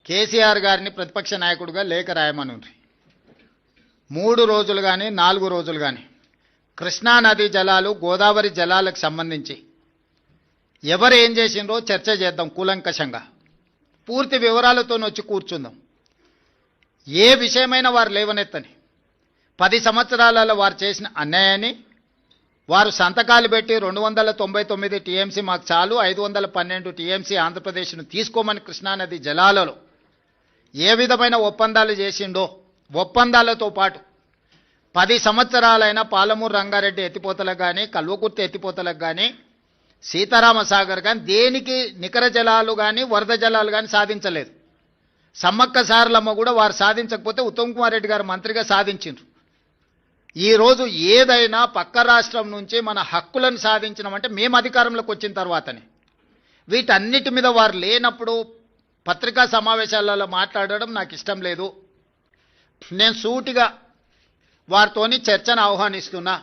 కేసీఆర్ గారిని ప్రతిపక్ష నాయకుడిగా లేఖ రాయమనుండ్రి. 3 రోజులు కానీ 4 రోజులు కానీ కృష్ణా నది జలాలు గోదావరి జలాలకు సంబంధించి ఎవరు ఏం చేసిండ్రో చర్చ చేద్దాం. కూలంకషంగా పూర్తి వివరాలతో వచ్చి కూర్చుందాం. ఏ విషయమైనా వారు లేవనెత్తని 10 సంవత్సరాలలో వారు చేసిన అన్యాయాన్ని వారు సంతకాలు పెట్టి 299 టీఎంసీ మాకు చాలు, 512 టీఎంసీ ఆంధ్రప్రదేశ్ను తీసుకోమని కృష్ణానది జలాలలో ఏ విధమైన ఒప్పందాలు చేసిండో ఒప్పందాలతో పాటు 10 సంవత్సరాలైన పాలమూరు రంగారెడ్డి ఎత్తిపోతలకు కానీ కల్వకుర్తి ఎత్తిపోతలకు కానీ సీతారామ సాగర్ కానీ దేనికి నికర జలాలు కానీ వరద జలాలు కానీ సాధించలేదు. సమ్మక్క సారలమ్మ కూడా వారు సాధించకపోతే ఉత్తమ్ కుమార్ రెడ్డి గారు మంత్రిగా సాధించిండ్రు. ఈరోజు ఏదైనా పక్క రాష్ట్రం నుంచి మన హక్కులను సాధించినామంటే మేము అధికారంలోకి వచ్చిన తర్వాతనే. వీటన్నిటి మీద వారు లేనప్పుడు పత్రికా సమావేశాలలో మాట్లాడడం నాకు ఇష్టం లేదు. నేను సూటిగా వారితోని చర్చను ఆహ్వానిస్తున్నా.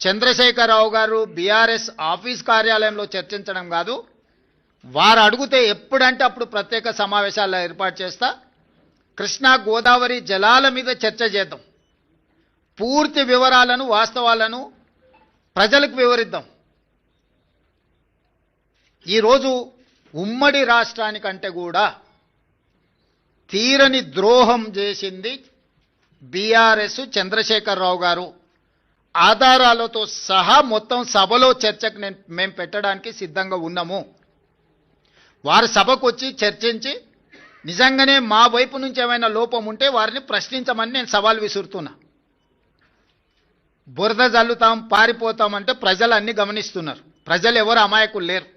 చంద్రశేఖరరావు గారు బీఆర్ఎస్ ఆఫీస్ కార్యాలయంలో చర్చించడం కాదు, వారు అడిగితే ఎప్పుడంటే అప్పుడు ప్రత్యేక సమావేశాలు ఏర్పాటు చేస్తా. కృష్ణా గోదావరి జలాల మీద చర్చ చేద్దాం. పూర్తి వివరాలను వాస్తవాలను ప్రజలకు వివరిద్దాం. ఈరోజు ఉమ్మడి రాష్ట్రానికంటే కూడా తీరని ద్రోహం చేసింది బీఆర్ఎస్ చంద్రశేఖరరావు గారు. ఆధారాలతో సహా మొత్తం సభలో చర్చకు మేము పెట్టడానికి సిద్ధంగా ఉన్నాము. వారు సభకు వచ్చి చర్చించి నిజంగానే మా వైపు నుంచి ఏమైనా లోపం ఉంటే వారిని ప్రశ్నించమని నేను సవాల్ విసురుతున్నా. బురద జల్లుతాం పారిపోతామంటే ప్రజలు అన్ని గమనిస్తున్నారు. ప్రజలు ఎవరు అమాయకులు లేరు.